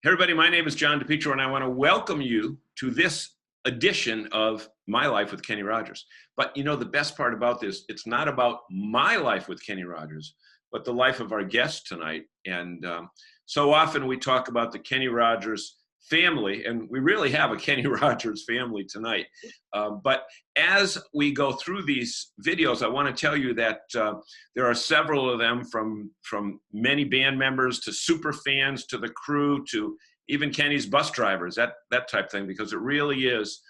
Hey everybody, my name is John DePietro, and I want to welcome you to this edition of My Life with Kenny Rogers. But you know, the best part about this, it's not about my life with Kenny Rogers, but the life of our guest tonight. And so often we talk about the Kenny Rogers family, and we really have a Kenny Rogers family tonight. But as we go through these videos, I want to tell you that there are several of them, from many band members to super fans to the crew to even Kenny's bus drivers, that type thing, because it really is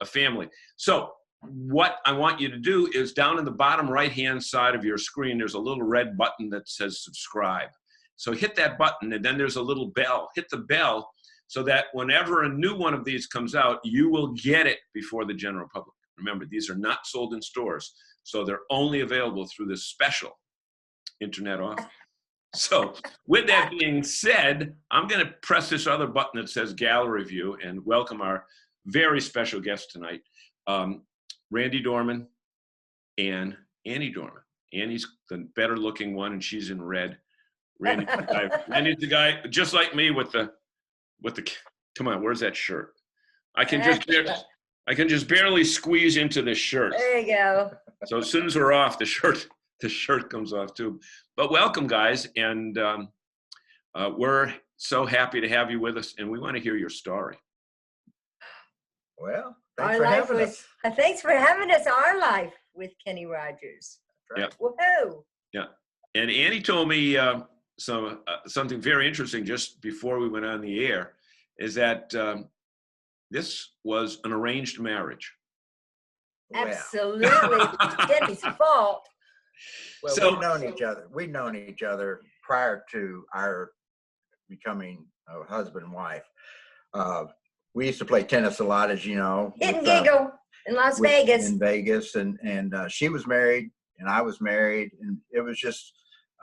a family. So what I want you to do is, down in the bottom right-hand side of your screen, there's a little red button that says subscribe. So hit that button, and then there's a little bell. Hit the bell so that whenever a new one of these comes out, you will get it before the general public. Remember, these are not sold in stores, so they're only available through this special internet offer. So with that being said, I'm going to press this other button that says gallery view and welcome our very special guest tonight, Randy Dorman and Annie Dorman. Annie's the better looking one, and she's in red. Randy's the guy just like me with the come on, where's that shirt? I can just barely squeeze into this shirt. There you go. So as soon as we're off, the shirt comes off too. But welcome, guys, and we're so happy to have you with us, and we want to hear your story. Well, thanks for having us. Thanks for having us. Our life with Kenny Rogers. Yep. Woohoo! Yeah, and Annie told me something very interesting just before we went on the air, is that this was an arranged marriage. Absolutely. Kenny's fault. Well, So- we've known each other. We've known each other prior to our becoming a husband and wife. We used to play tennis a lot, as you know. Hit and giggle in Las Vegas. In Vegas, and she was married, and I was married, and it was just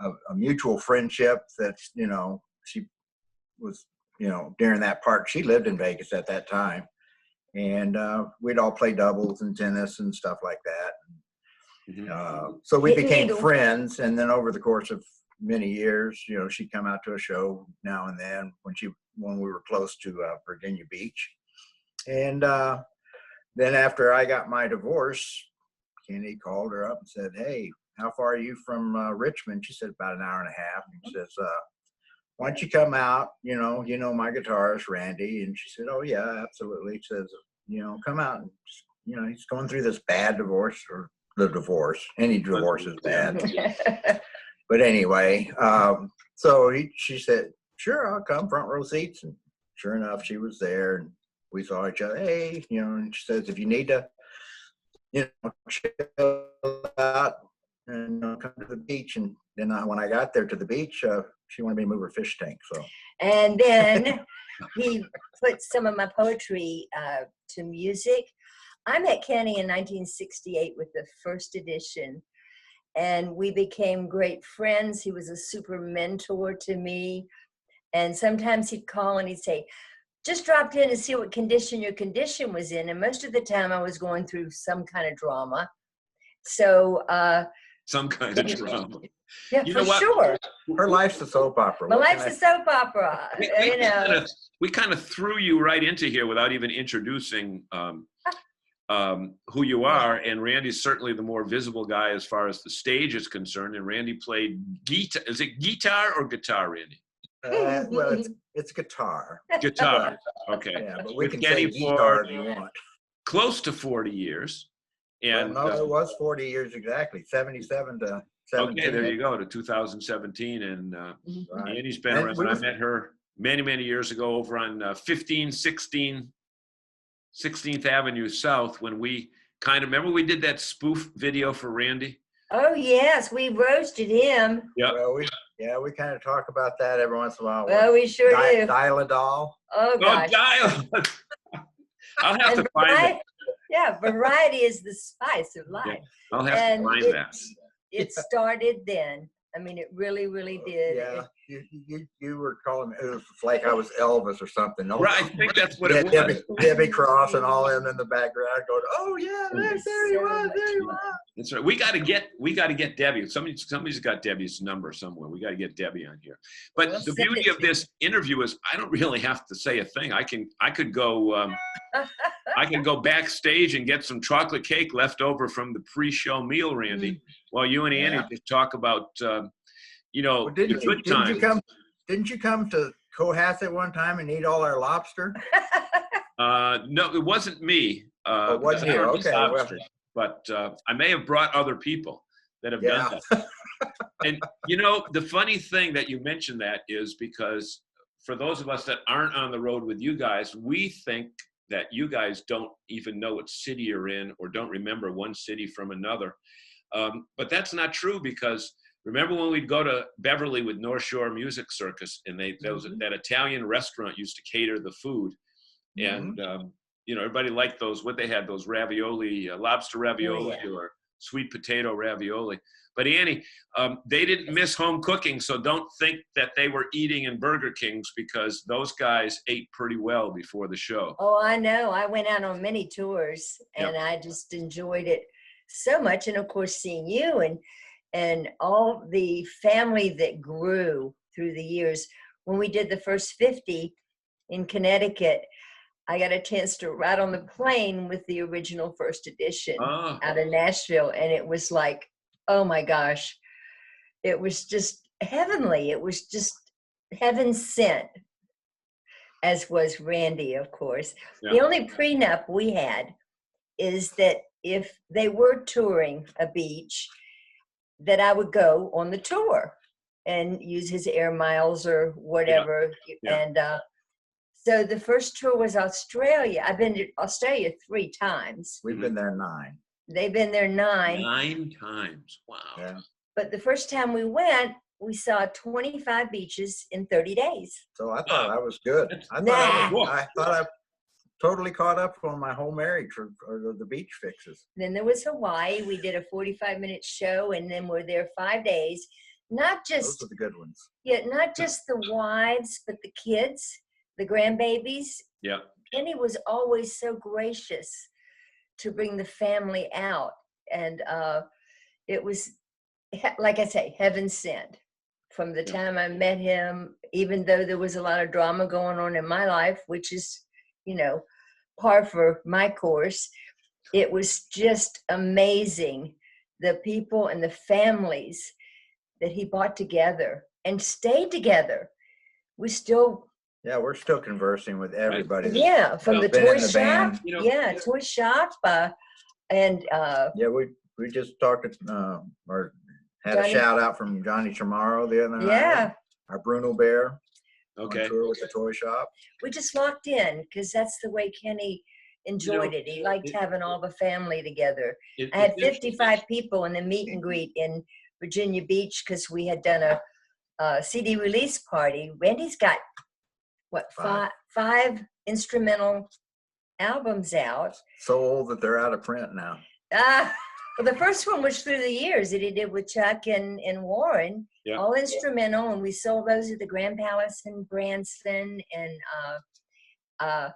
a mutual friendship that, you know, she was, you know, during that part, she lived in Vegas at that time, and we'd all play doubles and tennis and stuff like that. Mhm. So we Hit and became giggle. friends, and then over the course of many years, you know, she'd come out to a show now and then when we were close to Virginia Beach. And then after I got my divorce, Kenny called her up and said, "Hey, how far are you from Richmond?" She said, "About an hour and a half." And he says, "Why don't you come out? You know my guitarist, Randy." And she said, "Oh yeah, absolutely." He says, "You know, come out." And just, you know, he's going through this bad divorce, or the divorce. Any divorce is bad. But anyway, so she said, "Sure, I'll come, front row seats." And sure enough, she was there, and we saw each other. "Hey," you know, and she says, "If you need to, you know, chill out and come to the beach." And then when I got there to the beach, she wanted me to move her fish tank. So, And then he put some of my poetry to music. I met Kenny in 1968 with the first edition, and we became great friends. He was a super mentor to me. And sometimes he'd call and he'd say, "Just dropped in to see what condition your condition was in." And most of the time I was going through some kind of drama. So, Some kind of drama. yeah, You for know what? sure. her life's a soap opera. My What can life's a soap opera. You know. We kind of threw you right into here without even introducing who you are. And Randy's certainly the more visible guy as far as the stage is concerned. And Randy played guitar. Is it guitar or guitar, Randy? Well, it's guitar. Guitar. Okay. Yeah, but we With can Kenny say guitar for if you want. close to 40 years. And Well, no, it was 40 years exactly, 77 to 17. okay, there you go, to 2017. And Right. Annie's been And around. we I was- met her many years ago over on 16th Avenue South, when we kind of, remember we did that spoof video for Randy? Oh yes, we roasted him. Yeah. Well, we kind of talk about that every once in a while. Well, we sure do. Dial-a-doll. Oh Oh, gosh. dial. I'll have to And find that. yeah, variety is the spice of life. I'll have And to find that. it started then. I mean, it really did. Yeah. you were calling me. It was like I was Elvis or something. No, Right, I think that's what it was. Debbie Cross and all them in the background going, "Oh yeah, there he was, there he was." That's right. We got to get Debbie. Somebody's got Debbie's number somewhere. We got to get Debbie on here. But the beauty of this interview is I don't really have to say a thing. I could go backstage and get some chocolate cake left over from the pre-show meal, Randy, while you and Annie just talk about Well, good times. Didn't you come to Cohasset one time and eat all our lobster? No, it wasn't me. It wasn't you. Okay. Lobster, but I may have brought other people that have done that. And the funny thing that you mentioned that is because for those of us that aren't on the road with you guys, we think that you guys don't even know what city you're in or don't remember one city from another. But that's not true because remember when we'd go to Beverly with North Shore Music Circus and that Italian restaurant used to cater the food and everybody liked those, what they had, those ravioli, lobster ravioli or sweet potato ravioli. But Annie, they didn't miss home cooking, so don't think that they were eating in Burger Kings because those guys ate pretty well before the show. Oh, I know. I went out on many tours, and I just enjoyed it so much. And, of course, seeing you and all the family that grew through the years. When we did the first 50 in Connecticut, I got a chance to ride on the plane with the original first edition out of Nashville, and it was like, oh my gosh, it was just heavenly. It was just heaven sent, as was Randy, of course. The only prenup we had is that if they were touring a beach, that I would go on the tour and use his air miles or whatever. And so the first tour was Australia. I've been to Australia 3 times. We've been there 9. They've been there 9. 9 times. Wow. Yeah. But the first time we went, we saw 25 beaches in 30 days. So I thought I was good. I thought I totally caught up on my whole marriage for the beach fixes. Then there was Hawaii. We did a 45-minute show, and then we're there 5 days. Not just those are the good ones. Yeah, not just the wives, but the kids, the grandbabies. Yeah. Penny was always so gracious to bring the family out, and it was, like I say, heaven sent. From the time I met him, even though there was a lot of drama going on in my life, which is, par for my course, it was just amazing, the people and the families that he brought together and stayed together. We're still conversing with everybody. Yeah, from the toy shop. Toy shop. And we just talked or had a shout out from Johnny Chamorro the other night. Yeah. Our Bruno Bear. Okay. On tour with the toy shop. We just locked in because that's the way Kenny enjoyed it. He liked having all the family together. I had 55 people in the meet and greet in Virginia Beach because we had done a CD release party. Randy's got, five instrumental albums out. So old that they're out of print now. Well, the first one was Through the Years that he did with Chuck and Warren, all instrumental, and we sold those at the Grand Palace in Branson. And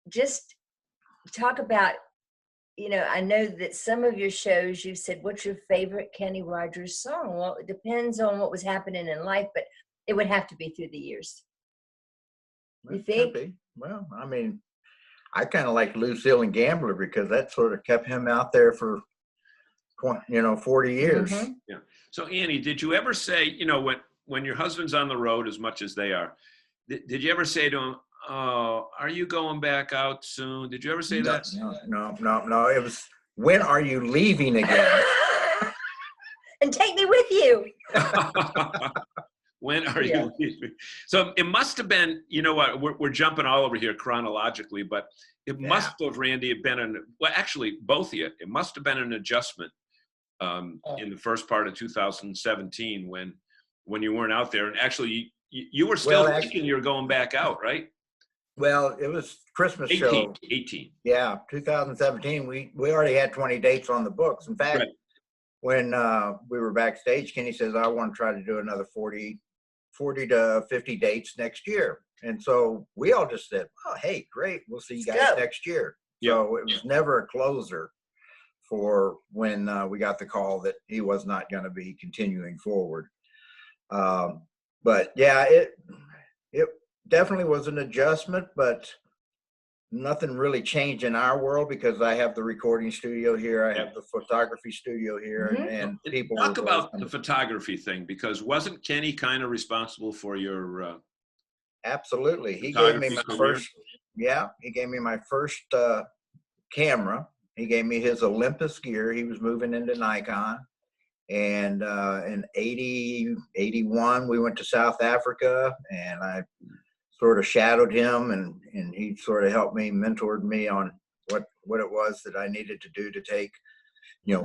just talk about, I know that some of your shows you've said, what's your favorite Kenny Rogers song? Well, it depends on what was happening in life, but it would have to be Through the Years. You think? Well, I mean, I kind of like Lucille and Gambler because that sort of kept him out there for, 40 years. Mm-hmm. Yeah. So Annie, did you ever say, when your husband's on the road as much as they are, did you ever say to him, "Oh, are you going back out soon?" Did you ever say that? No. It was, "When are you leaving again?" And take me with you. When are you leaving? So it must have been, we're jumping all over here chronologically, but it must have, Randy, actually, both of you, it must have been an adjustment in the first part of 2017 when you weren't out there. And actually, you were still thinking you were going back out, right? Well, it was Christmas show. 18. Yeah, 2017. We already had 20 dates on the books. In fact, when we were backstage, Kenny says, "I want to try to do another 40 40 to 50 dates next year. And so we all just said, oh, hey, great. We'll see you guys next year. Yep. So it was never a closer for when we got the call that he was not going to be continuing forward. But yeah, it definitely was an adjustment, but nothing really changed in our world because I have the recording studio here. I have the photography studio here, and people talk about the photography thing, because wasn't Kenny kind of responsible for your absolutely. He gave me my first. Yeah, he gave me my first camera. He gave me his Olympus gear. He was moving into Nikon, and in 81 we went to South Africa, and I sort of shadowed him, and he sort of helped me, mentored me on what it was that I needed to do to take,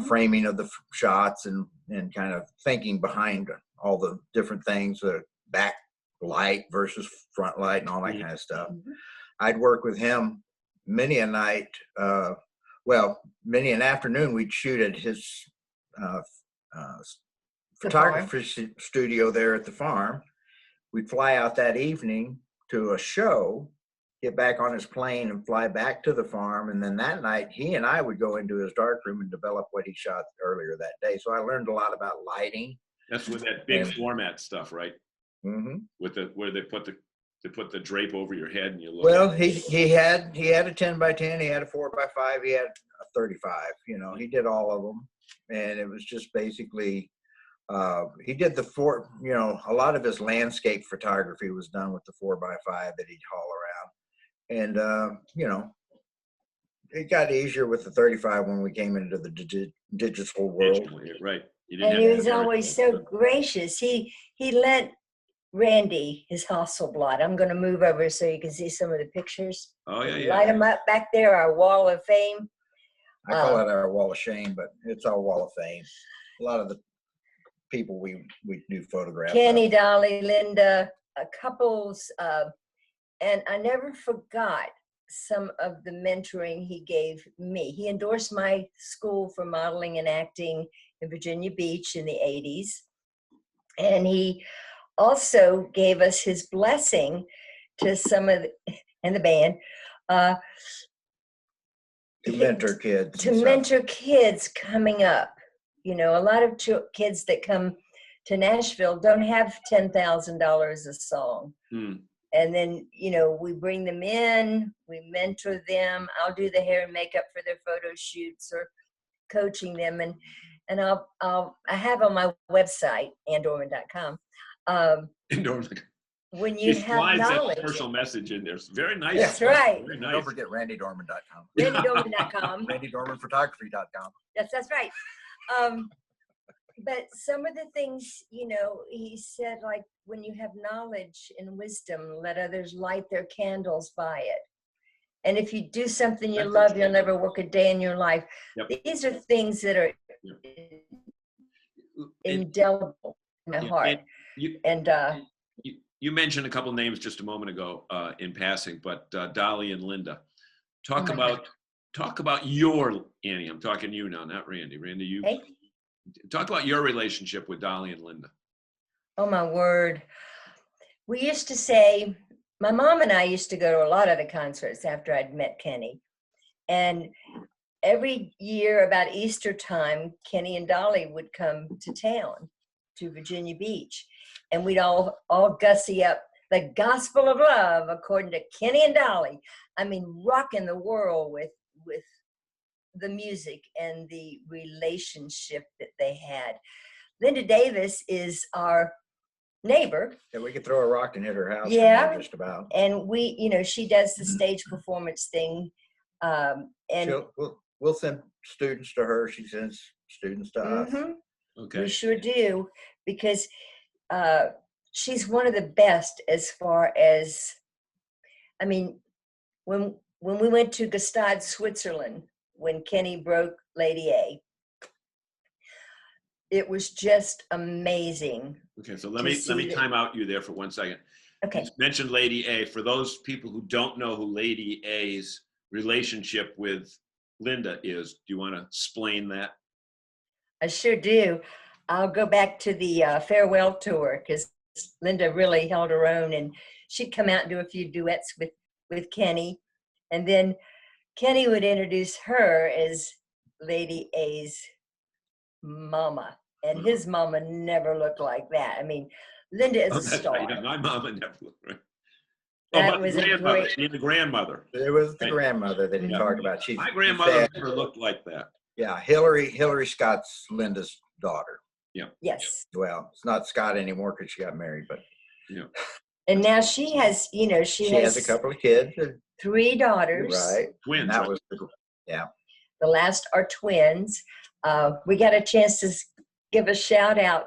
framing of the shots and kind of thinking behind all the different things, the back light versus front light and all that kind of stuff. I'd work with him many a night, many an afternoon. We'd shoot at his photography studio there at the farm. We'd fly out that evening to a show, get back on his plane and fly back to the farm. And then that night, he and I would go into his darkroom and develop what he shot earlier that day. So I learned a lot about lighting. That's with that big format stuff, right? Mm-hmm. With where they put the drape over your head and you look. Well, he had a 10 by 10, he had a 4 by 5, he had a 35. He did all of them, and it was just basically. He did a lot of his landscape photography was done with the 4 by 5 that he'd haul around. And, it got easier with the 35 when we came into the digital world. Right. And he was always so gracious. He let Randy, his Hasselblad. I'm going to move over so you can see some of the pictures. Oh, yeah. Light them up back there, our wall of fame. I call it our wall of shame, but it's our wall of fame. A lot of the people we do photographs. Kenny, Dolly, Linda, couples, and I never forgot some of the mentoring he gave me. He endorsed my school for modeling and acting in Virginia Beach in the 80s. And he also gave us his blessing to some of the band. To mentor kids. To mentor kids coming up. A lot of kids that come to Nashville don't have $10,000 a song. And then, we bring them in, we mentor them. I'll do the hair and makeup for their photo shoots or coaching them. And I have on my website, andorman.com. When you have knowledge. That commercial message in there. It's very nice. That's right. Very nice. Don't forget RandyDorman.com. RandyDorman.com. RandyDormanPhotography.com. That's right. But some of the things, he said, like, when you have knowledge and wisdom, let others light their candles by it. And if you do something you love, you'll never work a day in your life. Yep. These are things that are indelible in my heart. You mentioned a couple names just a moment ago in passing, but Dolly and Linda. Talk about your Annie. I'm talking to you now, not Randy. Randy, you talk about your relationship with Dolly and Linda. Oh my word! We used to say, my mom and I used to go to a lot of the concerts after I'd met Kenny, and every year about Easter time, Kenny and Dolly would come to town, to Virginia Beach, and we'd all gussy up the gospel of love according to Kenny and Dolly. I mean, rocking the world with the music and the relationship that they had. Linda Davis is our neighbor. Yeah, we could throw a rock and hit her house. Yeah, just about. And she does the stage performance thing. And we'll send students to her. She sends students to us. Okay. We sure do, because she's one of the best as far as, I mean, when we went to Gstaad, Switzerland, when Kenny broke Lady A, it was just amazing. Okay, so let me time out you there for 1 second. Okay. You mentioned Lady A. For those people who don't know who Lady A's relationship with Linda is, do you want to explain that? I sure do. I'll go back to the farewell tour, because Linda really held her own, and she'd come out and do a few duets with Kenny. And then Kenny would introduce her as Lady A's mama. And his mama never looked like that. I mean, Linda is a That's star. right. My mama never looked right. That was a great. The grandmother. It was the Right. grandmother that he talked about. My grandmother never looked like that. Yeah, Hillary Scott's Linda's daughter. Yeah. Yes. Well, it's not Scott anymore because she got married, but Yeah. And now she has, you know, she has a couple of kids. 3 daughters. Right. Twins. And that right? was The last are twins. We got a chance to give a shout out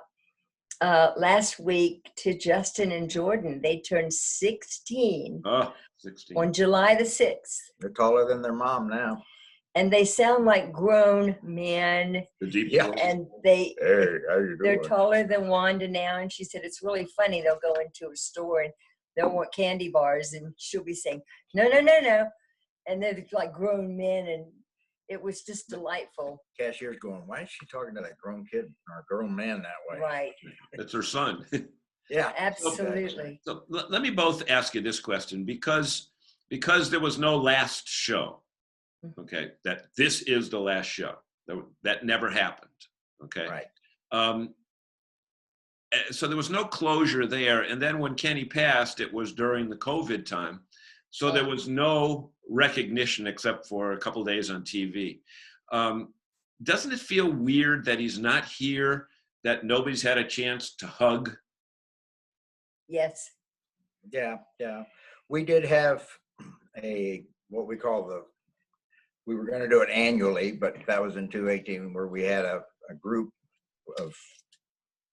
last week to Justin and Jordan. They turned 16 Oh, 16. on July the 6th. They're taller than their mom now. And they sound like grown men. The deep Yeah. voice. And Hey, how you they're doing? taller than Wanda now. And she said it's really funny. They'll go into a store and they'll want candy bars, and she'll be saying, no, no, no, no. And they're like grown men, and it was just delightful. Cashier's going, why is she talking to that grown kid or grown man that way? Right. That's her son. Yeah. Absolutely. So let me both ask you this question, because there was no last show. Okay, that this is the last show. That never happened. Okay. Right. So there was no closure there. And then when Kenny passed, it was during the COVID time. So there was no recognition except for a couple days on TV. Doesn't it feel weird that he's not here, that nobody's had a chance to hug? Yes. Yeah. We did have what we call we were going to do it annually, but that was in 2018, where we had a group of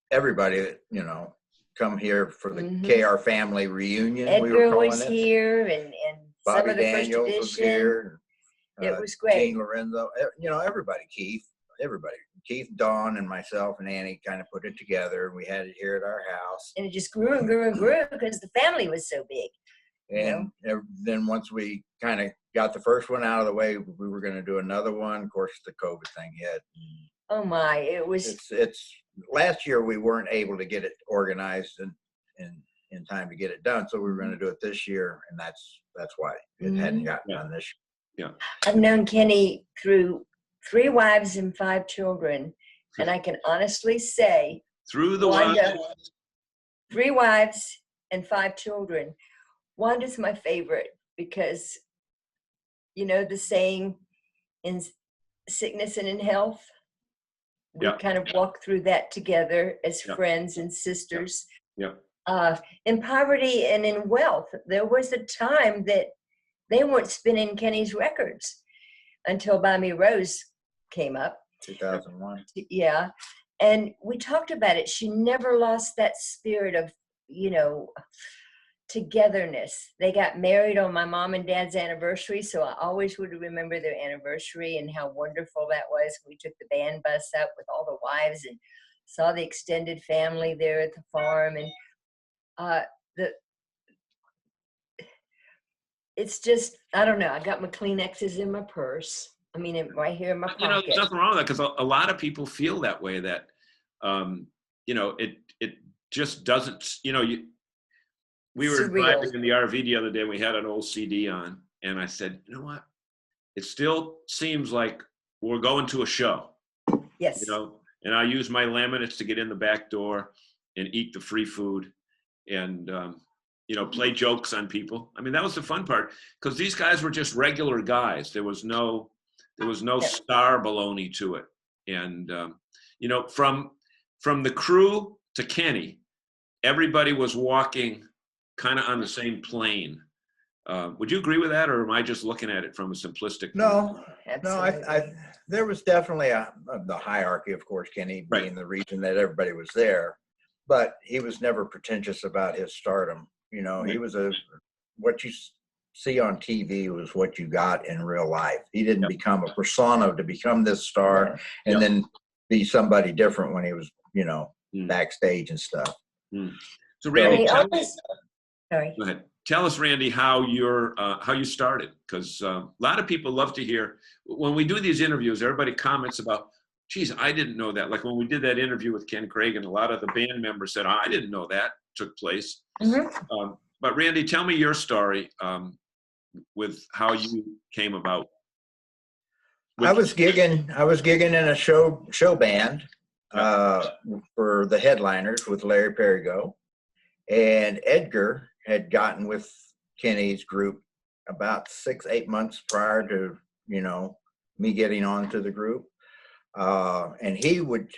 everybody that, come here for the KR family reunion. Edgar was here, and Bobby some of the Daniels first was edition. here. It was great. Gene Lorenzo, everybody, Keith, Dawn, and myself and Annie kind of put it together. We had it here at our house. And it just grew and grew and grew because the family was so big. And then once we kind of got the first one out of the way, we were going to do another one. Of course, the COVID thing hit. Oh my, it was. It's last year we weren't able to get it organized in time to get it done. So we were going to do it this year, and that's why it hadn't gotten done this year. Yeah. I've known Kenny through 3 wives and 5 children, and I can honestly say, Through the Wanda, wives. 3 wives and 5 children. Wanda's my favorite because, the saying, in sickness and in health, we kind of walk through that together as friends and sisters. In poverty and in wealth, there was a time that they weren't spinning Kenny's records until Buy Me Rose came up. 2001. Yeah. And we talked about it. She never lost that spirit of, togetherness. They got married on my mom and dad's anniversary, so I always would remember their anniversary and how wonderful that was. We took the band bus up with all the wives and saw the extended family there at the farm, and it's just, I don't know. I got my Kleenexes in my purse. I mean, right here in my pocket. There's nothing wrong with that, because a lot of people feel that way, that, it just doesn't, we were driving in the RV the other day, and we had an old CD on, and I said, you know what? It still seems like we're going to a show. Yes. And I use my laminates to get in the back door and eat the free food and, play jokes on people. I mean, that was the fun part, because these guys were just regular guys. There was no star baloney to it. And, from the crew to Kenny, everybody was walking kind of on the same plane. Would you agree with that, or am I just looking at it from a simplistic? No, absolutely. I there was definitely the hierarchy, of course, Kenny being the reason that everybody was there, but he was never pretentious about his stardom. He was what you see on TV was what you got in real life. He didn't become a persona to become this star and then be somebody different when he was, backstage and stuff. So Randy, Go ahead. Tell us, Randy, how you started, because a lot of people love to hear, when we do these interviews, everybody comments about, geez, I didn't know that. Like when we did that interview with Ken Craig, and a lot of the band members said, I didn't know that. took place. Mm-hmm. But Randy, tell me your story with how you came about. I was gigging in a show band for the Headliners with Larry Perigo, and Edgar had gotten with Kenny's group about 6-8 months prior to me getting on to the group, and he would,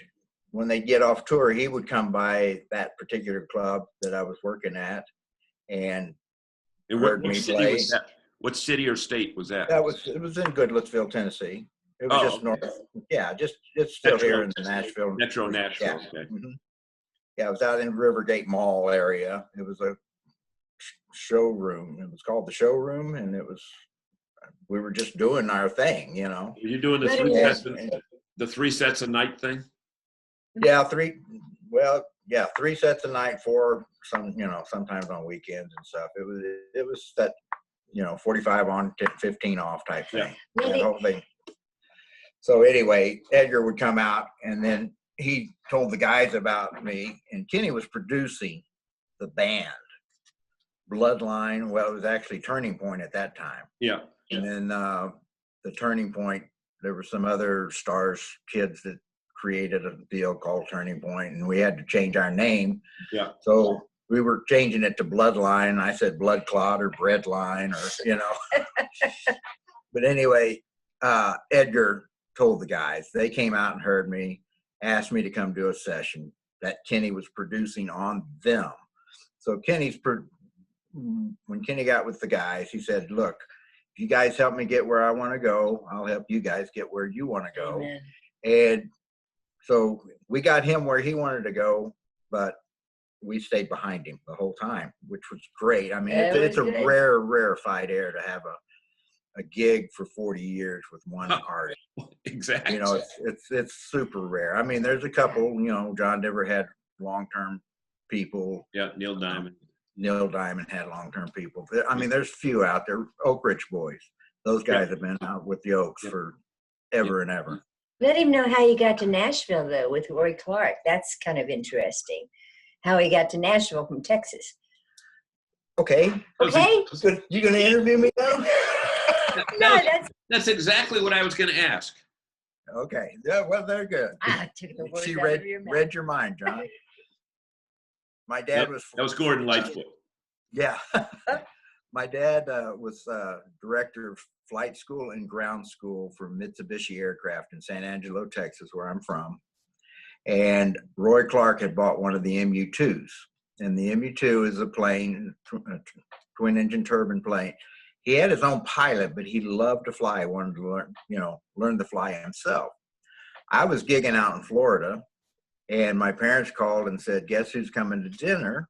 when they get off tour, he would come by that particular club that I was working at and heard me play. Was that? What city or state was that? It was in Goodlettsville, Tennessee. It was just north. Yeah, just still Metro, here in the Nashville. Metro Nashville. Yeah. Okay. Mm-hmm. Yeah, it was out in Rivergate Mall area. It was a showroom. It was called the Showroom, and we were just doing our thing, Were you doing the three sets a night thing? Yeah, 3 sets a night, 4 sometimes on weekends and stuff. It was that 45 on, 15 off type thing. Yeah. That whole thing. So anyway, Edgar would come out, and then he told the guys about me, and Kenny was producing the band Bloodline. Well, it was actually Turning Point at that time. Yeah. And then the Turning Point, there were some other stars, kids that created a deal called Turning Point, and we had to change our name. Yeah. So we were changing it to Bloodline. I said Blood Clot or Breadline, or But anyway, Edgar told the guys. They came out and heard me, asked me to come do a session that Kenny was producing on them. So when Kenny got with the guys, he said, "Look, if you guys help me get where I want to go, I'll help you guys get where you want to go." Amen. And so we got him where he wanted to go, but we stayed behind him the whole time, which was great. I mean, it's a rarefied air to have a gig for 40 years with one artist. Exactly. It's super rare. I mean, there's a couple, John Denver had long-term people. Yeah, Neil Diamond. Neil Diamond had long-term people. I mean, there's few out there. Oak Ridge Boys. Those guys have been out with the Oaks for ever and ever. Let him know how you got to Nashville, though, with Roy Clark. That's kind of interesting. How he got to Nashville from Texas. Okay. Okay. You gonna interview me though? No, that's exactly what I was going to ask. Okay. Yeah. Well, they're good. I took the words She out of your mouth. read your mind, John. My dad That was Gordon Lightfoot. Yeah. My dad was director of flight school and ground school for Mitsubishi Aircraft in San Angelo, Texas, where I'm from. And Roy Clark had bought one of the MU-2s. And the MU-2 is a plane, a twin-engine turbine plane. He had his own pilot, but he loved to fly. He wanted to learn to fly himself. I was gigging out in Florida, and my parents called and said, "Guess who's coming to dinner?"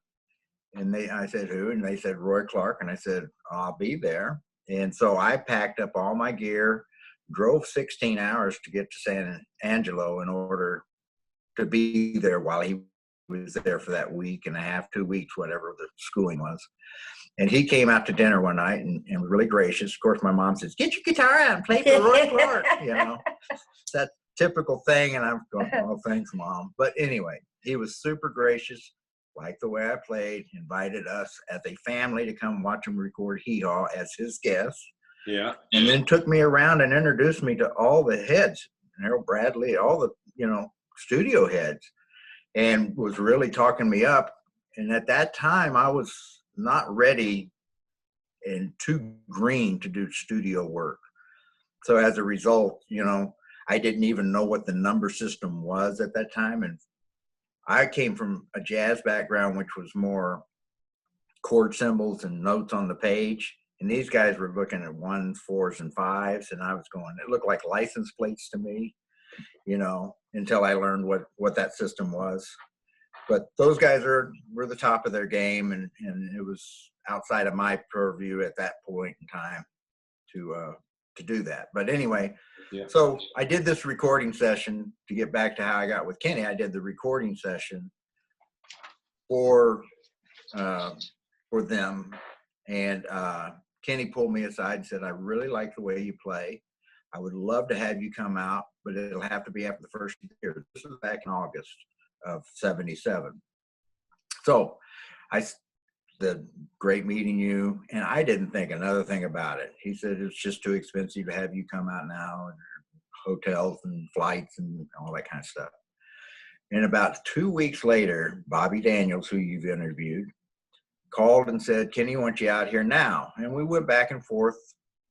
And I said, "Who?" And they said, "Roy Clark." And I said, "I'll be there." And so I packed up all my gear, drove 16 hours to get to San Angelo in order to be there while he was there for that week and a half, 2 weeks, whatever the schooling was. And he came out to dinner one night and was really gracious. Of course, my mom says, "Get your guitar out and play for Roy Clark." It's that typical thing. And I'm going, "Oh, thanks, Mom." But anyway, he was super gracious, liked the way I played, invited us as a family to come watch him record Hee Haw as his guests. Yeah. And then took me around and introduced me to all the heads, Harold Bradley, all the, studio heads, and was really talking me up. And at that time, I was not ready and too green to do studio work. So as a result, I didn't even know what the number system was at that time. And I came from a jazz background, which was more chord symbols and notes on the page. And these guys were looking at 1s, 4s, and 5s. And I was going, it looked like license plates to me, until I learned what that system was. But those guys were the top of their game, and it was outside of my purview at that point in time to do that. But anyway, So I did this recording session to get back to how I got with Kenny. I did the recording session for them, and Kenny pulled me aside and said, "I really like the way you play. I would love to have you come out, but it'll have to be after the first year." This was back in August of '77. So said, great meeting you. And I didn't think another thing about it. He said, it's just too expensive to have you come out now, and hotels and flights and all that kind of stuff. And about 2 weeks later, Bobby Daniels, who you've interviewed, called and said, Kenny wants you out here now. And we went back and forth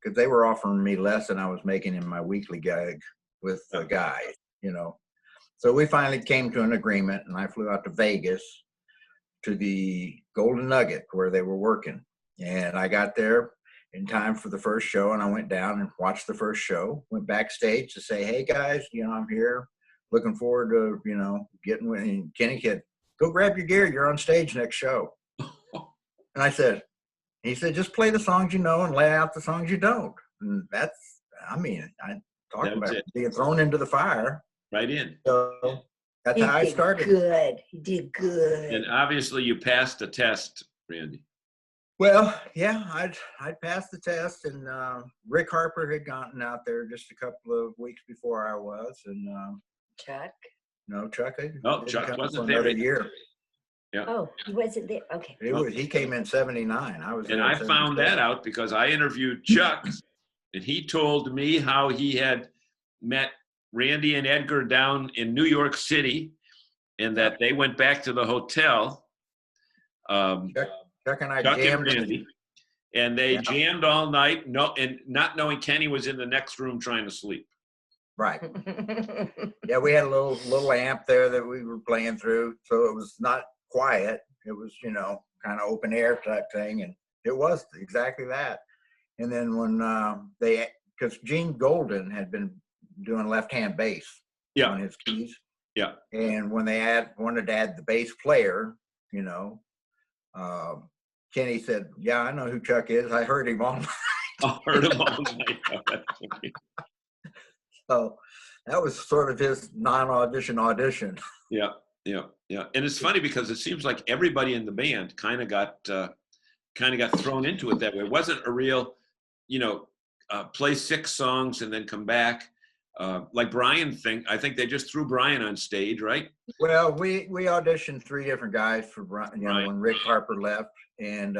because they were offering me less than I was making in my weekly gig with the guys, you know. So we finally came to an agreement, and I flew out to Vegas to the Golden Nugget where they were working. And I got there in time for the first show, and I went down and watched the first show, went backstage to say, hey guys, you know, I'm here, looking forward to, you know, getting with, and Kenny said, go grab your gear, you're on stage next show. And I said, he said, just play the songs you know and lay out the songs you don't. And that's, I mean, I talked about being thrown into the fire. Right in. So that's how I started. Good. He did good. And obviously you passed the test, Randy. Well, yeah, I'd passed the test, and Rick Harper had gotten out there just a couple of weeks before I was, and Chuck? No, Chuck. No, Chuck wasn't there. Another year. Yeah. Oh, he wasn't there. Okay. He came in '79. I was. And I found that out because I interviewed Chuck, and he told me how he had met Randy and Edgar down in New York City, and that they went back to the hotel. Chuck and I Chuck jammed. And Randy, and they jammed all night. And not knowing Kenny was in the next room trying to sleep. Right. Yeah, we had a little amp there that we were playing through, so it was not quiet. It was, you know, kind of open air type thing, and it was exactly that. And then when because Gene Golden had been doing left-hand bass on his keys. Yeah. And when they wanted to add the bass player, you know, Kenny said, yeah, I know who Chuck is. I heard him all night. I heard him all night. So that was sort of his non-audition audition. Yeah. And it's funny because it seems like everybody in the band kind of got thrown into it that way. It wasn't a real, you know, play 6 songs and then come back. Like Brian I think they just threw Brian on stage, right? Well, we auditioned 3 different guys for Brian, you know, when Rick Harper left, and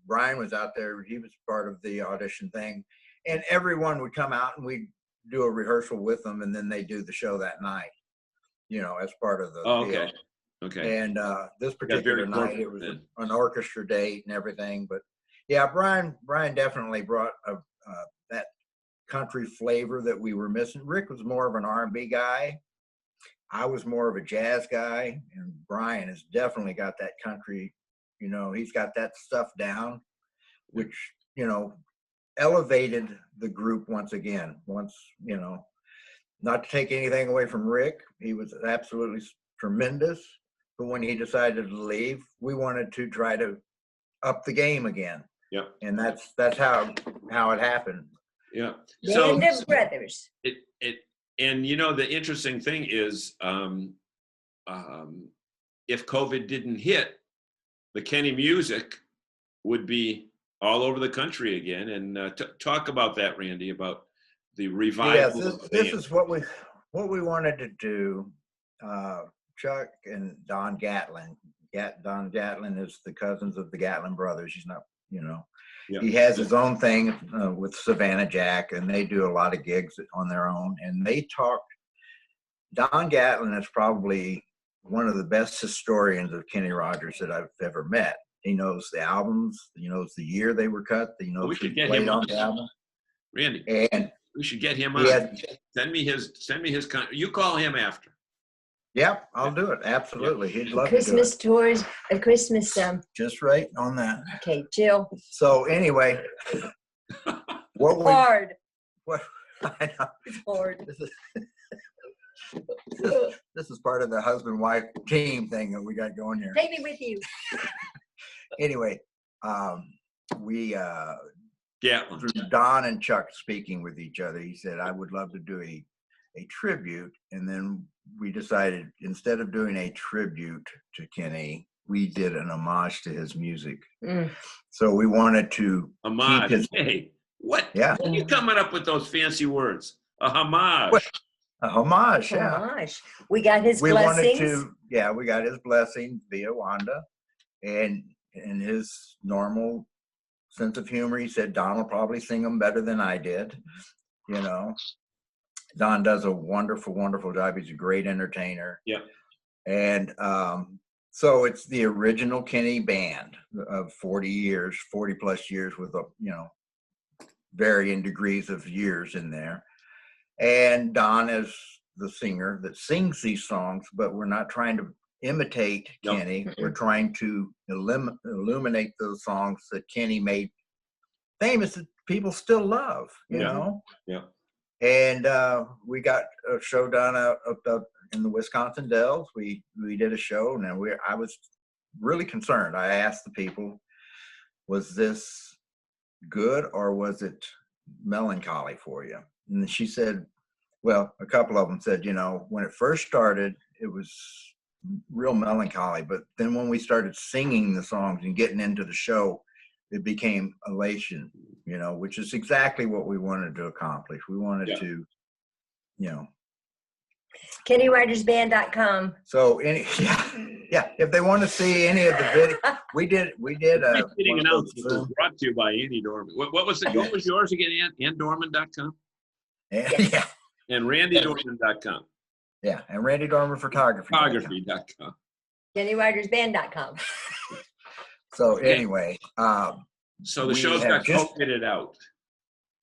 Brian was out there. He was part of the audition thing, and everyone would come out and we'd do a rehearsal with them, and then they do the show that night, you know, as part of the deal. Okay. And this particular night, it was an orchestra date and everything. But yeah, Brian definitely brought that country flavor that we were missing. Rick was more of an R&B guy. I was more of a jazz guy, and Brian has definitely got that country, you know, he's got that stuff down, which, you know, elevated the group once again. You know, not to take anything away from Rick, he was absolutely tremendous, but when he decided to leave, we wanted to try to up the game again. Yeah. And that's how it happened. Yeah. So the brothers. And you know, the interesting thing is, if COVID didn't hit, the Kenny music would be all over the country again. And talk about that, Randy, about the revival. Yes, this is what we wanted to do. Chuck and Don Gatlin. Don Gatlin is the cousins of the Gatlin brothers. He's not, you know. Yep. He has his own thing with Savannah Jack, and they do a lot of gigs on their own. And they talk. Don Gatlin is probably one of the best historians of Kenny Rogers that I've ever met. He knows the albums. He knows the year they were cut. He knows who played on the album. Randy, and we should get him on. Send me his. You call him after. Yep, I'll do it. Absolutely. He'd love Christmas to do it. tours, a Christmas. Just right on that. Okay, Jill. So anyway, Hard. I know. It's hard. This is part of the husband-wife team thing that we got going here. Take me with you. Anyway, we through Don and Chuck speaking with each other, he said, I would love to do a tribute. And then we decided, instead of doing a tribute to Kenny, we did an homage to his music. So we wanted to homage. Keep his, hey, what? Yeah. When are you coming up with those fancy words? A homage. What? A homage, yeah. Homage. We got his blessings. We got his blessing via Wanda. And in his normal sense of humor, he said, Don will probably sing them better than I did. You know, Don does a wonderful, wonderful job. He's a great entertainer. Yeah. And so it's the original Kenny band of 40 years, 40 plus years with, varying degrees of years in there. And Don is the singer that sings these songs, but we're not trying to imitate Kenny. We're trying to illuminate those songs that Kenny made famous that people still love, you know? Yeah. And we got a show done up in the Wisconsin Dells. We did a show, and I was really concerned. I asked the people, was this good or was it melancholy for you? And she said, well, a couple of them said, when it first started, it was real melancholy, but then when we started singing the songs and getting into the show, it became elation, which is exactly what we wanted to accomplish. We wanted to, KennyRogersBand.com. So if they want to see any of the video, we did Fitting announcement was brought to you by Andy Dorman. What was yours again? AndDorman.com? Yeah. And RandyDorman.com. Yeah, and Randy Dorman Photography.com. KennyRogersBand.com. So anyway, so the show's got COVID out.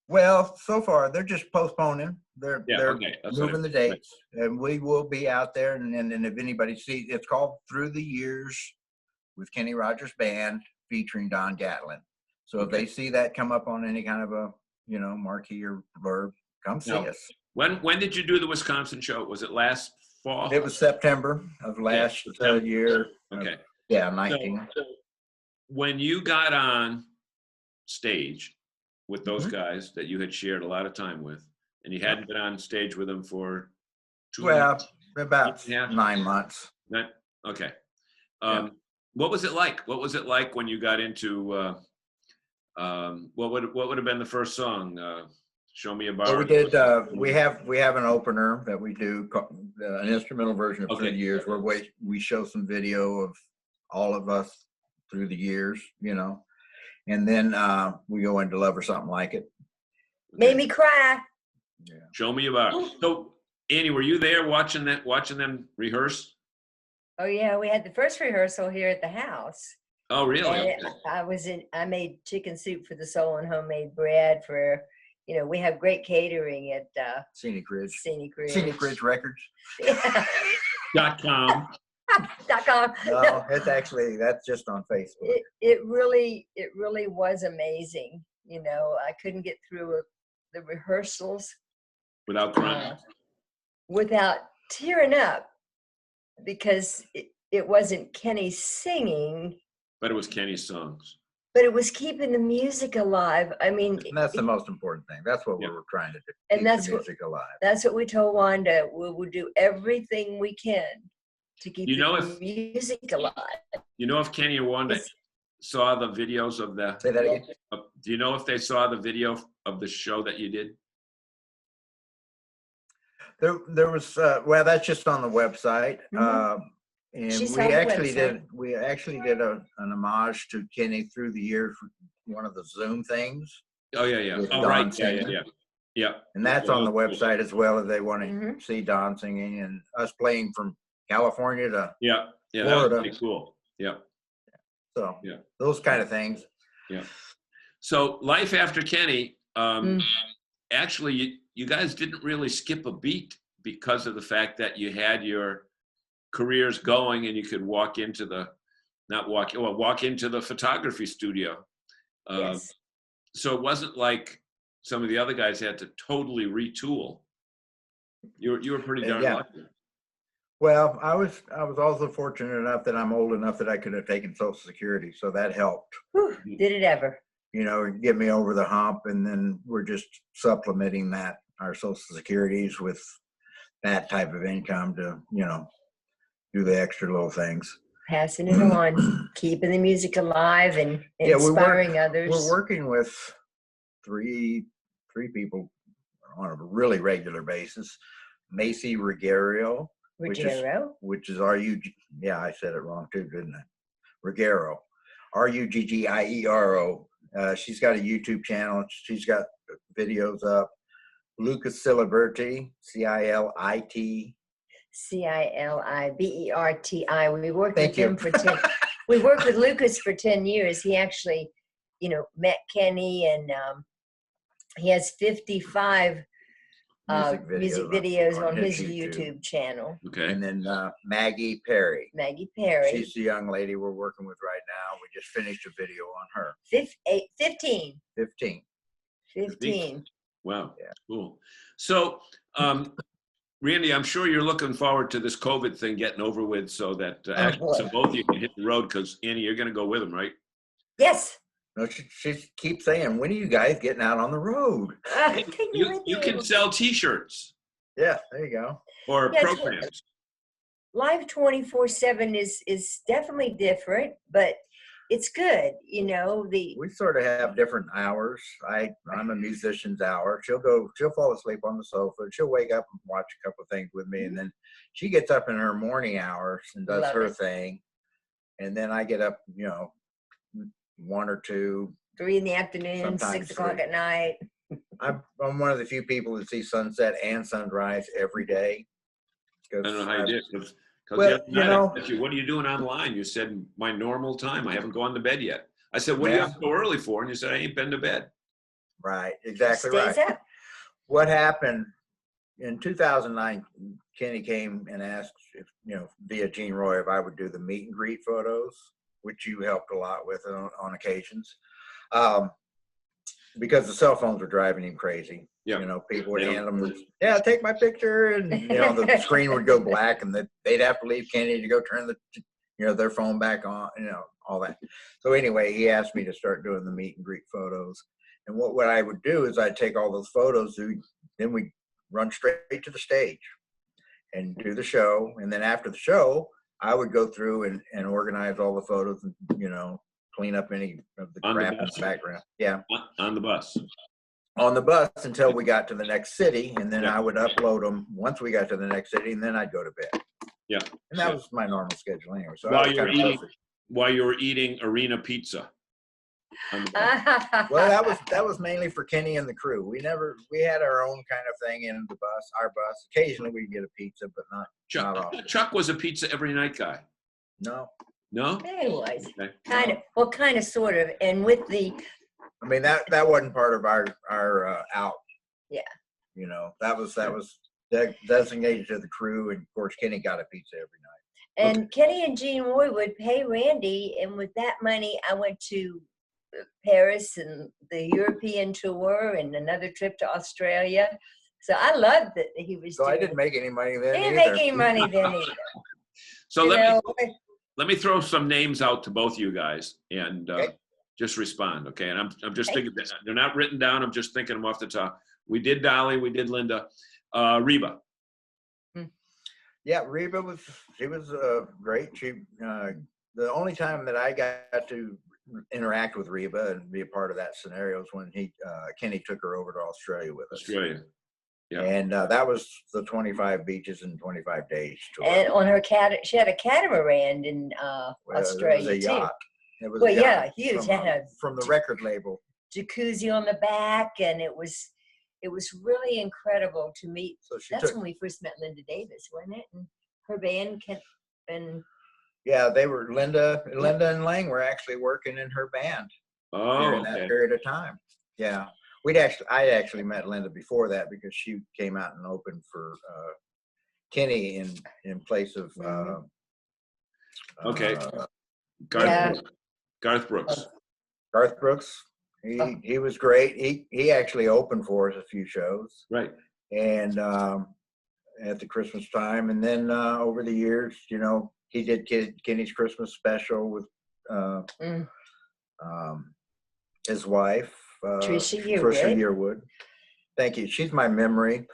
Well, so far they're just postponing. They're moving the dates, and we will be out there. And if anybody sees, it's called Through the Years with Kenny Rogers Band featuring Don Gatlin. So if they see that come up on any kind of a marquee or blurb, come see us. When did you do the Wisconsin show? Was it last fall? It was September of last year. Okay. 19. So when you got on stage with those guys that you had shared a lot of time with, and you hadn't been on stage with them for 2 months? About 9 months. Okay. What was it like? What was it like when you got into what would have been the first song? Show Me a Bar. So we did. We have an opener that we do, an instrumental version of Through the Years, where we show some video of all of us through the years, and then we go into Love or Something Like It. Made me cry. Yeah. Show Me a Bar. So Annie, were you there watching them rehearse? Oh yeah, we had the first rehearsal here at the house. Oh really? And I made chicken soup for the soul and homemade bread for. We have great catering at Scenic Ridge. Scenic Ridge Records. .com. .com. No, that's just on Facebook. It really was amazing. I couldn't get through the rehearsals without crying, without tearing up, because it wasn't Kenny singing, but it was Kenny's songs. But it was keeping the music alive. I mean, and that's the most important thing. That's what we were trying to do. And that's the music alive. That's what we told Wanda. We will do everything we can to keep the music alive. If Kenny or Wanda saw the videos of the. Say that again. Do you know if they saw the video of the show that you did? There was that's just on the website. And we actually did an homage to Kenny through the years, one of the Zoom things. Oh yeah. Oh right. Yeah. And that's on the website as well, if they want to see Don singing and us playing from California to Florida. That would be cool. Yeah. So those kind of things. Yeah. So Life After Kenny, actually you guys didn't really skip a beat because of the fact that you had your careers going and you could walk into the photography studio. Yes. So it wasn't like some of the other guys had to totally retool. You were pretty darn lucky. Well, I was also fortunate enough that I'm old enough that I could have taken Social Security, so that helped. Whew, did it ever? Get me over the hump, and then we're just supplementing our Social Securities with that type of income to do the extra little things. Passing it on, keeping the music alive and inspiring others. We're working with three people on a really regular basis. Macy Ruggiero, which is I said it wrong too, didn't I? Ruggiero, Ruggiero. She's got a YouTube channel. She's got videos up. Lucas Ciliberti, Cilit. Ciliberti. We worked Thank with you. him for 10. We worked with Lucas for 10 years. He actually, met Kenny, and he has 55 music videos on his YouTube channel. Okay. And then Maggie Perry. Maggie Perry. She's the young lady we're working with right now. We just finished a video on her. 15. 15. Wow. Yeah. Cool. So, Randy, I'm sure you're looking forward to this COVID thing getting over with, so that so both of you can hit the road. Because Annie, you're going to go with them, right? Yes. No, she keeps saying, "When are you guys getting out on the road?" You can sell T-shirts. Yeah, there you go. Or programs. Live 24/7 is definitely different, but it's good. We sort of have different hours. I'm a musician's hour. She'll fall asleep on the sofa. She'll wake up and watch a couple of things with me, and then she gets up in her morning hours and does her thing, and then I get up, 1 or 2, 3 in the afternoon, 6 o'clock at night. I'm one of the few people that see sunset and sunrise every day. I don't know how you did. Because what are you doing online? You said my normal time. I haven't gone to bed yet. I said, what are you up so early for? And you said, I ain't been to bed. Right, exactly right. Up. What happened in 2009, Kenny came and asked if, via Gene Roy, if I would do the meet and greet photos, which you helped a lot with on occasions. Because the cell phones were driving him crazy. Yeah. People would hand them, take my picture, and the screen would go black, and they'd have to leave Kenny to go turn their phone back on, all that. So anyway, he asked me to start doing the meet and greet photos. And what I would do is I'd take all those photos, then we'd run straight to the stage and do the show. And then after the show, I would go through and organize all the photos and, clean up any of the crap in the background. Yeah. On the bus. On the bus until we got to the next city, and then I would upload them once we got to the next city, and then I'd go to bed. Yeah. And that was my normal schedule anyway. So while you were eating arena pizza. Well, that was mainly for Kenny and the crew. We had our own kind of thing in the bus, our bus. Occasionally we'd get a pizza, but not often. Chuck was a pizza every night guy. No. Anyways, okay. kind of, sort of, and with the. I mean that wasn't part of our out. Yeah. That was designated to the crew, and of course Kenny got a pizza every night. And Kenny and Gene Roy would pay Randy, and with that money, I went to Paris and the European tour, and another trip to Australia. So I loved that he was. So I didn't make any money then. He didn't make any money then either. So let me throw some names out to both you guys, and just respond, okay? And I'm just thinking, they're not written down. I'm just thinking them off the top. We did Dolly, we did Linda, Reba. Yeah, Reba was great. She the only time that I got to interact with Reba and be a part of that scenario was when Kenny took her over to Australia with us. Australia. Yeah. And that was the 25 beaches in 25 days tour. And on her she had a catamaran in Australia, it was a yacht. It was huge. From the record label. Jacuzzi on the back, and it was really incredible to meet. So that's when we first met Linda Davis, wasn't it? And her band Yeah, they were Linda and Lang were actually working in her band during that period of time. Yeah. I actually met Linda before that because she came out and opened for Kenny in place of Garth Brooks. Garth Brooks. He was great. He actually opened for us a few shows. Right. And at the Christmas time, and then over the years, he did Kenny's Christmas special with his wife. Trisha Yearwood. Thank you. She's my memory.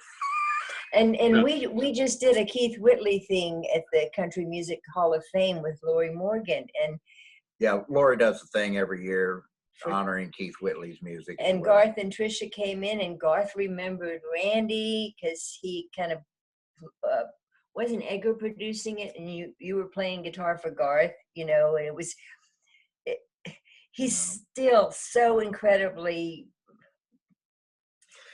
And we just did a Keith Whitley thing at the Country Music Hall of Fame with Lori Morgan. And yeah, Lori does the thing every year honoring Keith Whitley's music. And Garth and Trisha came in, and Garth remembered Randy because he kind of wasn't Edgar producing it, and you were playing guitar for Garth, and it was He's still so incredibly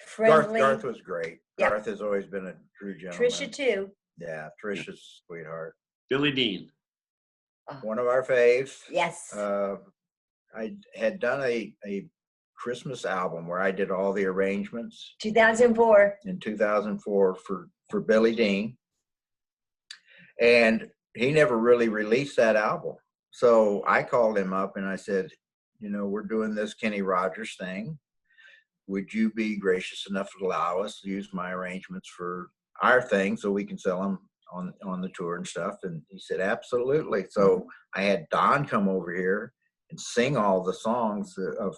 friendly. Garth was great. Yeah. Garth has always been a true gentleman. Trisha too. Yeah, Trisha's sweetheart. Billy Dean. One of our faves. Yes. I had done a Christmas album where I did all the arrangements 2004. in 2004 for Billy Dean, and he never really released that album. So I called him up and I said, we're doing this Kenny Rogers thing. Would you be gracious enough to allow us to use my arrangements for our thing so we can sell them on the tour and stuff? And he said, absolutely. So I had Don come over here and sing all the songs of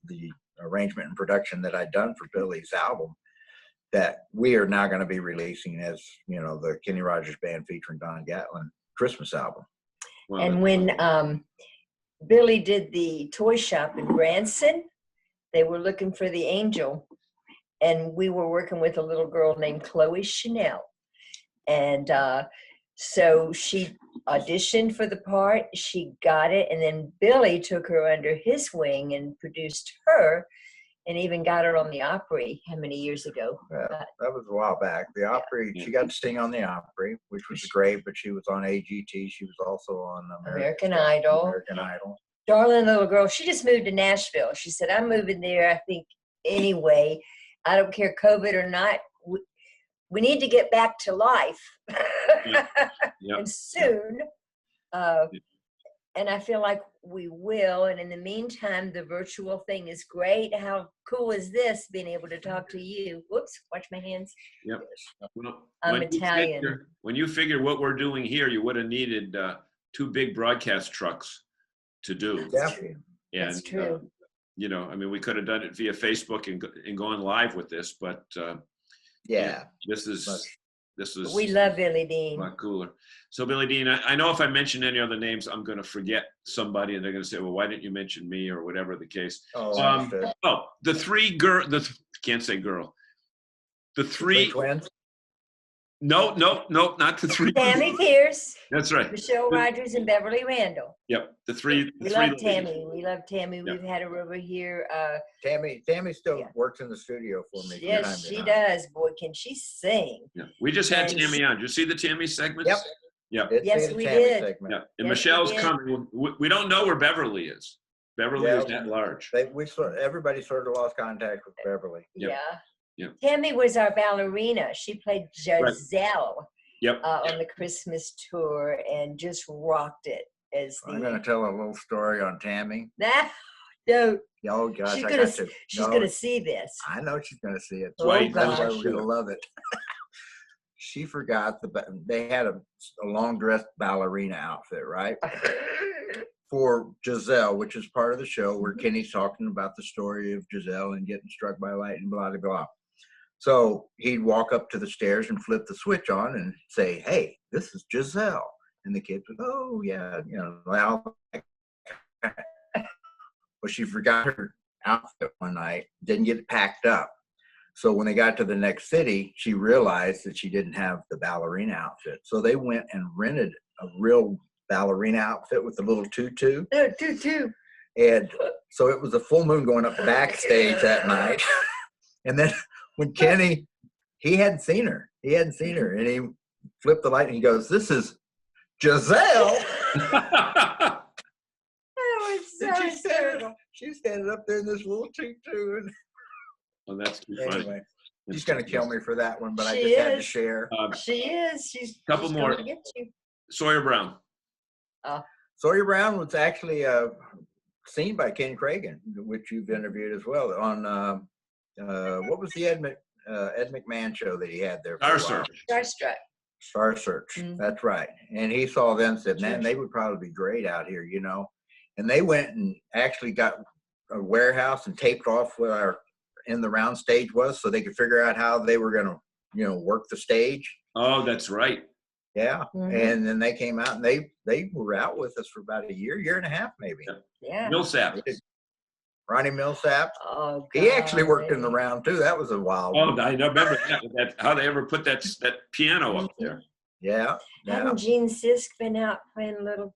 the arrangement and production that I'd done for Billy's album that we are now going to be releasing as, the Kenny Rogers Band featuring Don Gatlin Christmas album. Wow. And when Billy did the toy shop in Branson, they were looking for the angel, and we were working with a little girl named Chloe Chanel. And so she auditioned for the part, she got it, and then Billy took her under his wing and produced her, and even got her on the Opry how many years ago? That was a while back. The Opry, she got to sing on the Opry, which was great, but she was on AGT. She was also on American Idol. American Idol. Darling little girl, she just moved to Nashville. She said, I'm moving there, I think, anyway. I don't care, COVID or not. We need to get back to life. Yep. And soon. And I feel like we will. And in the meantime, the virtual thing is great. How cool is this, being able to talk to you? Whoops, watch my hands. Yep. Well, I'm Italian. When you figure what we're doing here, you would have needed 2 big broadcast trucks to do. Definitely. And, That's true. we could have done it via Facebook and gone live with this, but this is We love Billy Dean. a lot cooler. So Billy Dean, I know if I mention any other names, I'm going to forget somebody, and they're going to say, well, why didn't you mention me, or whatever the case. The 3 can't say girl. The 3 twins. No, not the 3. Tammy Pierce. That's right. Michelle Rogers and Beverly Randall. Yep, the 3. We love Tammy. We love Tammy. We've had her over here. Tammy still works in the studio for me. Yes, she does. Boy, can she sing. Yeah. We just had Tammy on. Did you see the Tammy segments? Yep. Yep. Yes, we did. Yeah. And Michelle's coming. We don't know where Beverly is. Beverly is that large. Everybody sort of lost contact with Beverly. Yep. Yeah. Yep. Tammy was our ballerina. She played Giselle on the Christmas tour and just rocked it. I'm going to tell a little story on Tammy. No. Oh, gosh, She's going to see this. I know she's going to see it. Oh, That's why we're going to love it. She forgot they had a long dress ballerina outfit, right? For Giselle, which is part of the show where Kenny's talking about the story of Giselle and getting struck by lightning, blah, blah, blah. So he'd walk up to the stairs and flip the switch on and say, hey, this is Giselle. And the kids would, oh, yeah, well, she forgot her outfit one night, didn't get it packed up. So when they got to the next city, she realized that she didn't have the ballerina outfit. So they went and rented a real ballerina outfit with a little tutu. Tutu. And so it was a full moon going up backstage that night. And then when Kenny, he hadn't seen her. And he flipped the light and he goes, this is Giselle. That was so hysterical. She's standing up there in this little tutu. Oh, that's too funny. Anyway, she's going to kill me for that one, but I She just had to is. share. She is. She's Couple more. gonna get you. Sawyer Brown. Sawyer Brown was actually seen by Ken Cragen, which you've interviewed as well, on what was the Ed McMahon show that he had there? Star Search. Star Search. Mm-hmm. That's right. And he saw them and said, man, they would probably be great out here, And they went and actually got a warehouse and taped off where our in the round stage was so they could figure out how they were going to, work the stage. Oh, that's right. Yeah. Mm-hmm. And then they came out and they were out with us for about a year and a half, maybe. Yeah. Millsap. Ronnie Millsap. Oh, he actually worked in the round too. That was a wild one. I remember that how they ever put that piano up there. Yeah. Hadn't Gene Sisk been out playing a little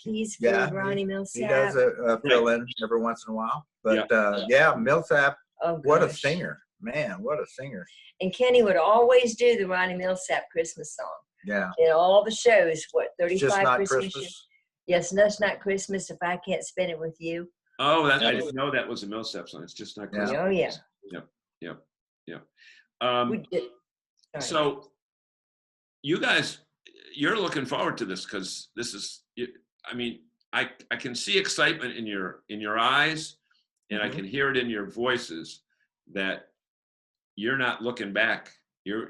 keys for Yeah, Ronnie Millsap. he does a fill in every once in a while. But yeah, Millsap, Oh, what a gosh. singer. Man, what a singer. And Kenny would always do the Ronnie Millsap Christmas song. Yeah. In all the shows, what, It's 35 just not Christmas? Christmas. Yes, that's not Christmas if I can't spend it with you. Oh, I didn't know that was a Millsap song. It's just not Christmas. Oh, yeah. Yep. So you guys, you're looking forward to this because this is, I mean, I can see excitement in your eyes, and I can hear it in your voices that you're not looking back. You're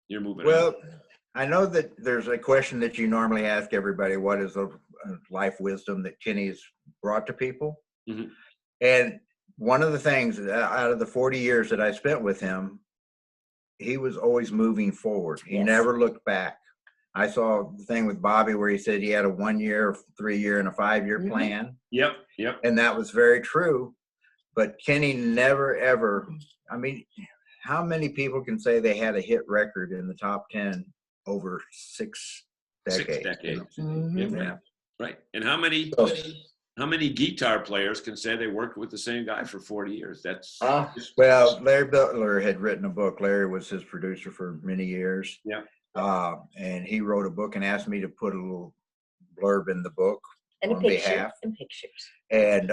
moving Well, on. I know that there's a question that you normally ask everybody: what is the life wisdom that Kenny's brought to people? Mm-hmm. And one of the things out of the 40 years that I spent with him, he was always moving forward. He never looked back. I saw the thing with Bobby where he said he had a 1 year, 3 year, and a 5 year plan. Yep. And that was very true. But Kenny never, ever, I mean, how many people can say they had a hit record in the top 10 over 6 decades? 6 decades. You know? Yeah. Right. And how many guitar players can say they worked with the same guy for 40 years? That's well, Larry Butler had written a book. Larry was his producer for many years. Yeah. And he wrote a book and asked me to put a little blurb in the book and on behalf. And pictures. And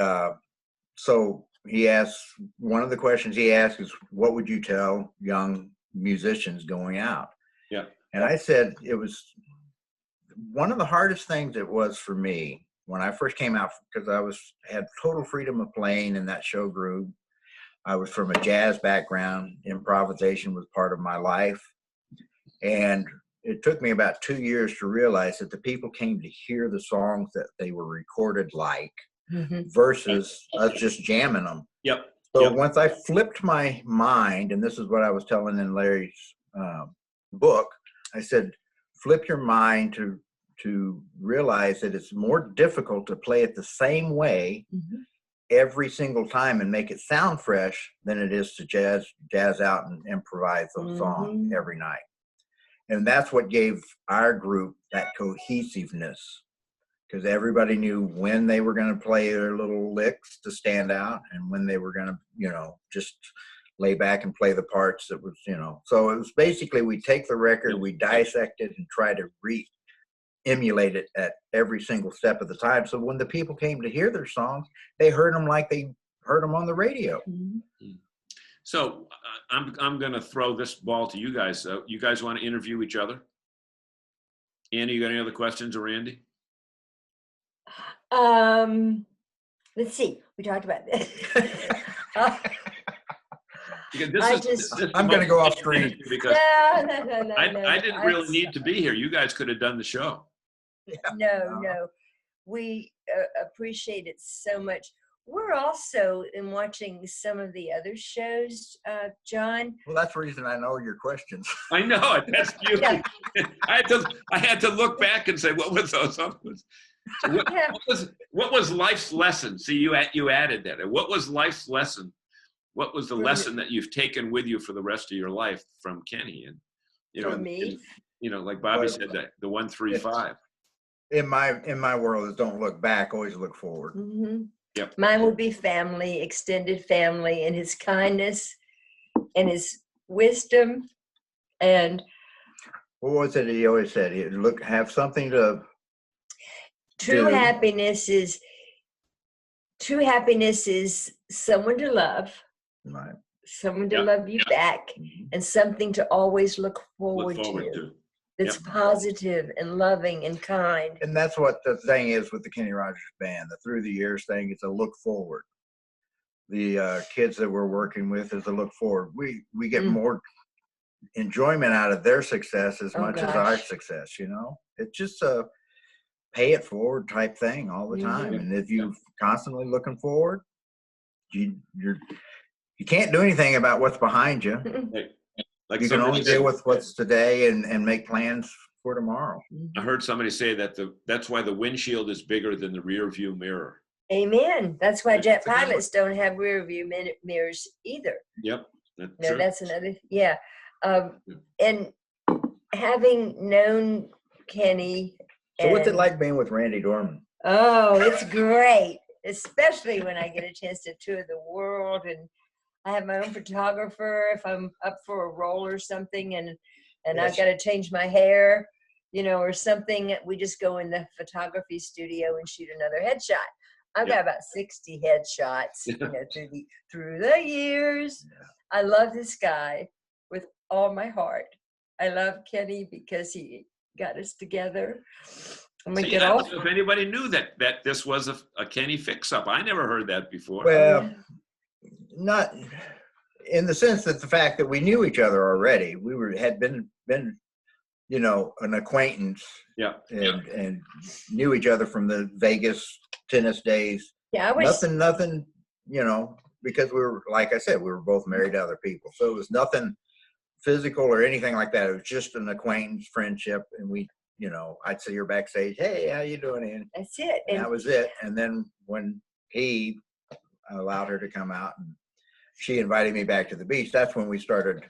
so he asked, one of the questions he asked is, what would you tell young musicians going out? Yeah. And I said, it was one of the hardest things it was for me when I first came out, because I had total freedom of playing in that show group. I was from a jazz background. Improvisation was part of my life. And it took me about 2 years to realize that the people came to hear the songs that they were recorded like versus us just jamming them. Yep. So once I flipped my mind, and this is what I was telling in Larry's book, I said, flip your mind to realize that it's more difficult to play it the same way every single time and make it sound fresh than it is to jazz out and improvise those songs every night. And that's what gave our group that cohesiveness, because everybody knew when they were going to play their little licks to stand out and when they were going to, just lay back and play the parts that was, So it was basically, we take the record, we dissect it and try to emulate it at every single step of the time. So when the people came to hear their songs, they heard them like they heard them on the radio. So I'm going to throw this ball to you guys. You guys want to interview each other? Annie, you got any other questions, or Randy? Let's see. We talked about this. I'm going to go off screen because no. I didn't really need to be here. You guys could have done the show. No. We appreciate it so much. We're also in watching some of the other shows, John. Well, that's the reason I know your questions. I know it. That's beautiful. I had to look back and say, what was those? What was life's lesson? See, you added that. What was life's lesson? What was the lesson that you've taken with you for the rest of your life from Kenny? And for me, like Bobby said, that the 1, 3, 5. In my world is don't look back, always look forward. Yep. Mine would be family, extended family, and his kindness and his wisdom. And what was it he always said? He'd have something to true do. happiness is someone to love, Right. someone to love you back, and something to always look forward to. It's positive and loving and kind. And that's what the thing is with the Kenny Rogers Band. The Through the Years thing is a look forward. The kids that we're working with is a look forward. We get more enjoyment out of their success as much as our success, It's just a pay it forward type thing all the time. And if you're constantly looking forward, you can't do anything about what's behind you. Like you can only deal with what's today and make plans for tomorrow. I heard somebody say that that's why the windshield is bigger than the rear view mirror. Amen. That's why jet pilots don't have rear view mirrors either. Yep. That's another. And having known Kenny So what's it like being with Randy Dorman? Oh, it's great, especially when I get a chance to tour the world, and I have my own photographer if I'm up for a role or something, and I've got to change my hair, you know, or something. We just go in the photography studio and shoot another headshot. I've got about 60 headshots, you know, through the years. I love this guy with all my heart. I love Kenny because he got us together. And we See, get I off. don't know if anybody knew that this was a Kenny fix-up. I never heard that before. Well, not in the sense that the fact that we knew each other already. We had been you know, an acquaintance. Yeah. And knew each other from the Vegas tennis days. Yeah, I was nothing, you know, because we were, like I said, we were both married to other people. So it was nothing physical or anything like that. It was just an acquaintance, friendship, and we, you know, I'd see her backstage, hey, how you doing, Ann? That's it. And that was it. And then when he allowed her to come out and she invited me back to the beach, that's when we started,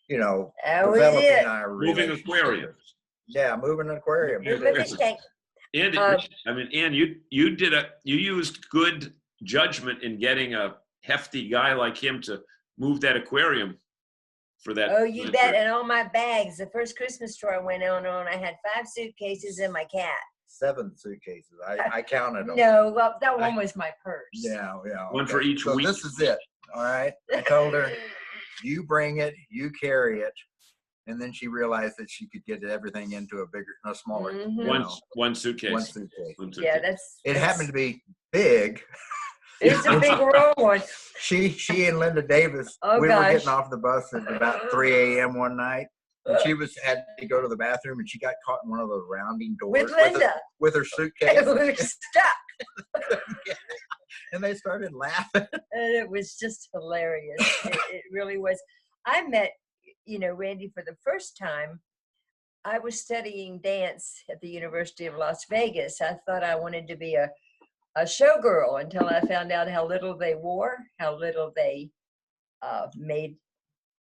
you know, developing our moving aquariums. Yeah, moving an aquarium. And I mean, Ann, you used good judgment in getting a hefty guy like him to move that aquarium for that. Oh, you bet. And all my bags. The first Christmas store I went on, I had 5 suitcases and my cat. 7 suitcases. I counted them. No, well, that one was my purse. Yeah. One for each week. This is it. All right. I told her, you bring it, you carry it. And then she realized that she could get everything into a smaller. One suitcase. One suitcase. Yeah, it happened to be big. It's a big roll one. She and Linda Davis, we were getting off the bus at about 3 a.m. one night. And she had to go to the bathroom, and she got caught in one of those rounding doors. With Linda. With her suitcase. We were stuck. And they started laughing. And it was just hilarious. It really was. I met, you know, Randy for the first time. I was studying dance at the University of Las Vegas. I thought I wanted to be a showgirl until I found out how little they wore, how little they made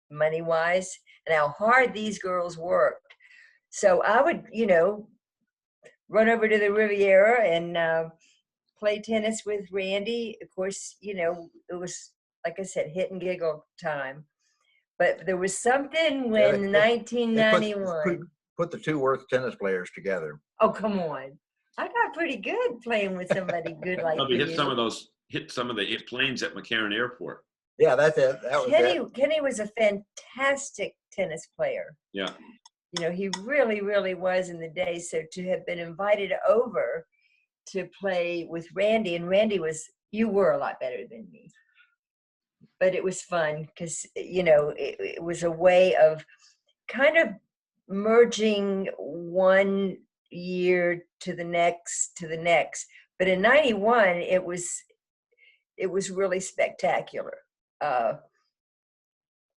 money-wise, and how hard these girls worked. So I would, you know, run over to the Riviera and play tennis with Randy. Of course, you know, it was, like I said, hit and giggle time. But there was something when 1991. Put the two worst tennis players together. Oh, come on. I got pretty good playing with somebody good like you. Hit some of the planes at McCarran Airport. Yeah, that's it. That was Kenny was a fantastic tennis player. Yeah. You know, he really, really was in the day. So to have been invited over to play with Randy, and Randy you were a lot better than me. But it was fun because, you know, it was a way of kind of merging one year to the next. But in 91, it was really spectacular.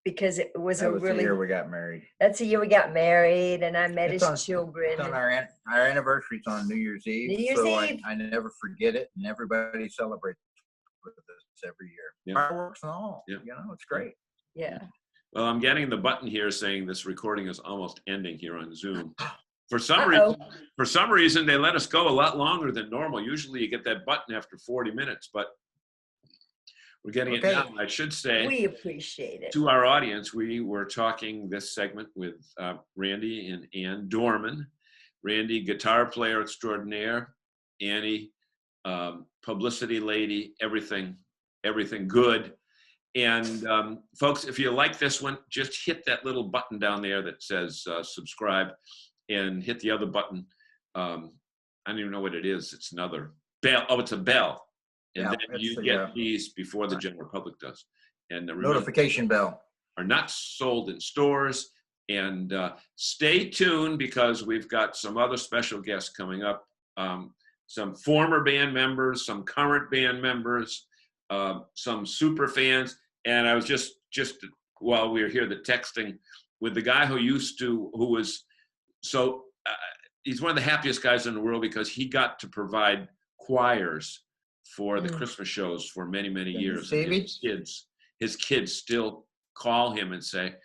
Because it was that was the year we got married. That's the year we got married, and I met his children. It's on our anniversary's on New Year's Eve. New Year's Eve. I never forget it, and everybody celebrates with us every year. Yeah. Fireworks and all. Yeah. You know, it's great. Yeah. Well, I'm getting the button here saying this recording is almost ending here on Zoom. For some reason, they let us go a lot longer than normal. Usually, you get that button after 40 minutes, but we're getting it now. I should say, we appreciate it. To our audience, we were talking this segment with Randy and Ann Dorman. Randy, guitar player extraordinaire. Annie, publicity lady. Everything good. And folks, if you like this one, just hit that little button down there that says subscribe, and hit the other button. I don't even know what it is. It's another bell. Oh, it's a bell. And then you get these before the general public does. And the notification bell. Are not sold in stores. And stay tuned because we've got some other special guests coming up. Some former band members, some current band members, some super fans. And I was just while we were here, the texting with the guy he's one of the happiest guys in the world because he got to provide choirs for the Christmas shows for many, many years. His kids still call him and say,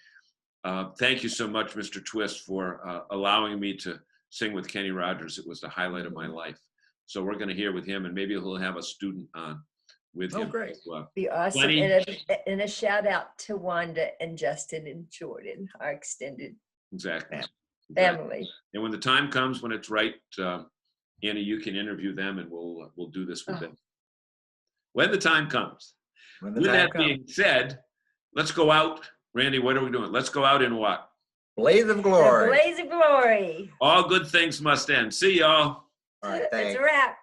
thank you so much, Mr. Twist, for allowing me to sing with Kenny Rogers. It was the highlight of my life. So we're going to hear with him, and maybe he'll have a student on with him. Oh, great. As well. Be awesome. And a shout out to Wanda and Justin and Jordan, our extended Exactly. family. And when the time comes, when it's right, Annie, you can interview them, and we'll do this with them. When the time comes. With that being said, let's go out. Randy, what are we doing? Let's go out in what? Blaze of glory. The blaze of glory. All good things must end. See y'all. All right, thanks. It's a wrap.